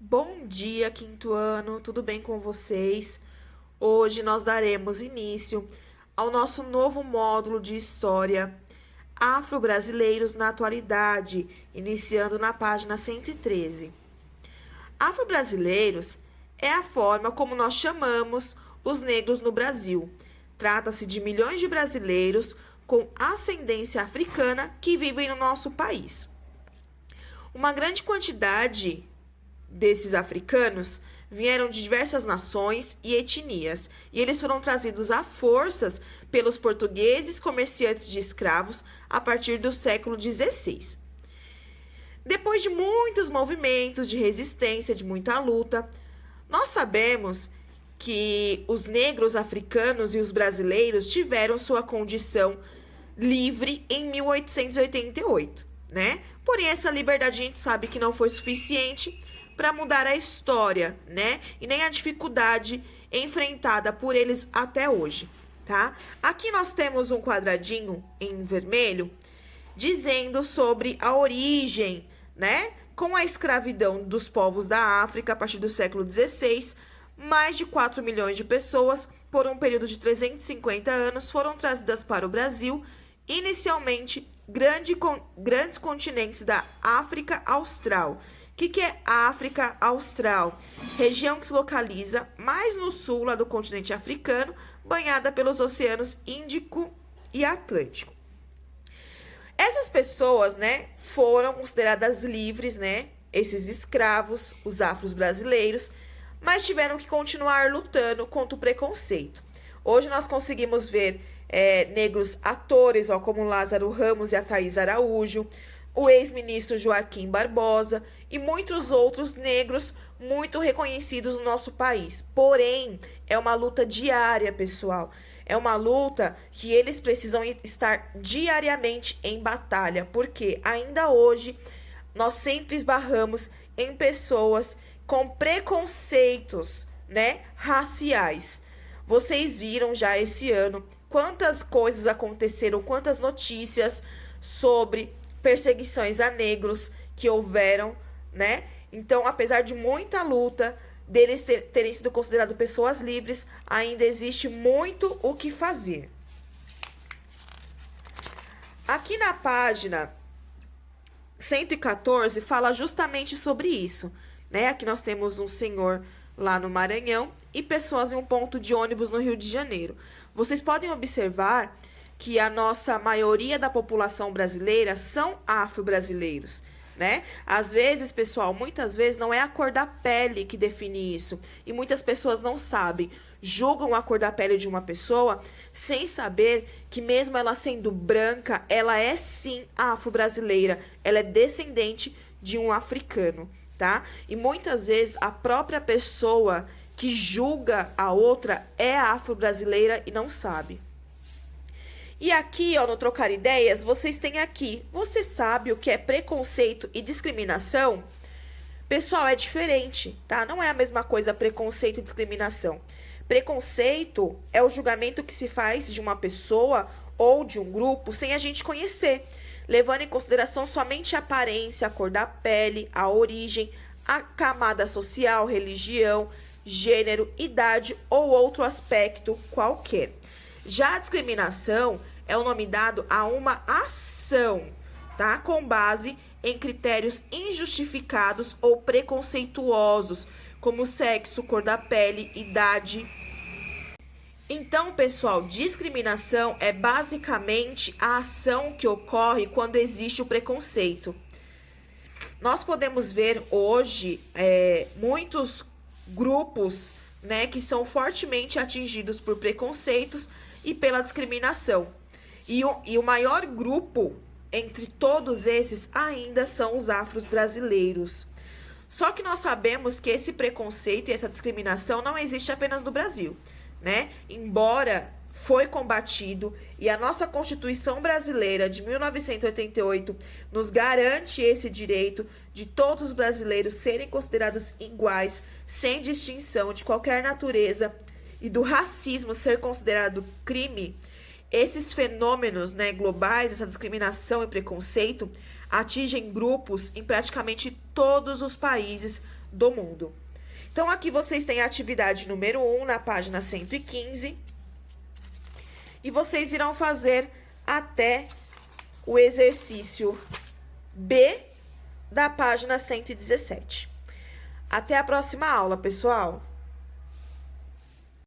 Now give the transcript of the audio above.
Bom dia, quinto ano, tudo bem com vocês? Hoje nós daremos início ao nosso novo módulo de História Afro-Brasileiros na Atualidade, iniciando na página 113. Afro-brasileiros é a forma como nós chamamos os negros no Brasil. Trata-se de milhões de brasileiros com ascendência africana que vivem no nosso país. Uma grande quantidade desses africanos vieram de diversas nações e etnias, e eles foram trazidos à forças pelos portugueses comerciantes de escravos a partir do século XVI. Depois de muitos movimentos de resistência, de muita luta, nós sabemos que os negros africanos e os brasileiros tiveram sua condição livre em 1888, né? Porém, essa liberdade a gente sabe que não foi suficiente para mudar a história, né? E nem a dificuldade enfrentada por eles até hoje, tá? Aqui nós temos um quadradinho em vermelho dizendo sobre a origem, né? Com a escravidão dos povos da África a partir do século XVI, mais de 4 milhões de pessoas, por um período de 350 anos, foram trazidas para o Brasil, inicialmente grandes continentes da África Austral. O que é a África Austral? Região que se localiza mais no sul lá do continente africano, banhada pelos oceanos Índico e Atlântico. Essas pessoas, né, foram consideradas livres, né, esses escravos, os afros brasileiros, mas tiveram que continuar lutando contra o preconceito. Hoje nós conseguimos ver negros atores, ó, como Lázaro Ramos e a Thaís Araújo, o ex-ministro Joaquim Barbosa e muitos outros negros muito reconhecidos no nosso país. Porém, é uma luta diária, pessoal. É uma luta que eles precisam estar diariamente em batalha, porque ainda hoje nós sempre esbarramos em pessoas com preconceitos, né, raciais. Vocês viram já esse ano quantas coisas aconteceram, quantas notícias sobre perseguições a negros que houveram, né? Então, apesar de muita luta, deles terem sido considerados pessoas livres, ainda existe muito o que fazer. Aqui na página 114 fala justamente sobre isso, né? Aqui nós temos um senhor lá no Maranhão e pessoas em um ponto de ônibus no Rio de Janeiro. Vocês podem observar que a nossa maioria da população brasileira são afro-brasileiros, né? Às vezes, pessoal, muitas vezes não é a cor da pele que define isso. E muitas pessoas não sabem, julgam a cor da pele de uma pessoa sem saber que mesmo ela sendo branca, ela é sim afro-brasileira. Ela é descendente de um africano, tá? E muitas vezes a própria pessoa que julga a outra é afro-brasileira e não sabe. E aqui, ó, no Trocar Ideias, vocês têm aqui. Você sabe o que é preconceito e discriminação? Pessoal, é diferente, tá? Não é a mesma coisa preconceito e discriminação. Preconceito é o julgamento que se faz de uma pessoa ou de um grupo sem a gente conhecer, levando em consideração somente a aparência, a cor da pele, a origem, a camada social, religião, gênero, idade ou outro aspecto qualquer. Já a discriminação é o nome dado a uma ação, tá? Com base em critérios injustificados ou preconceituosos, como sexo, cor da pele, idade. Então, pessoal, discriminação é basicamente a ação que ocorre quando existe o preconceito. Nós podemos ver hoje muitos grupos, né, que são fortemente atingidos por preconceitos e pela discriminação. E o maior grupo entre todos esses ainda são os afros brasileiros. Só que nós sabemos que esse preconceito e essa discriminação não existe apenas no Brasil, né? Embora foi combatido e a nossa Constituição brasileira de 1988 nos garante esse direito de todos os brasileiros serem considerados iguais, sem distinção de qualquer natureza, e do racismo ser considerado crime. Esses fenômenos, né, globais, essa discriminação e preconceito, atingem grupos em praticamente todos os países do mundo. Então, aqui vocês têm a atividade número 1 na página 115. E vocês irão fazer até o exercício B da página 117. Até a próxima aula, pessoal!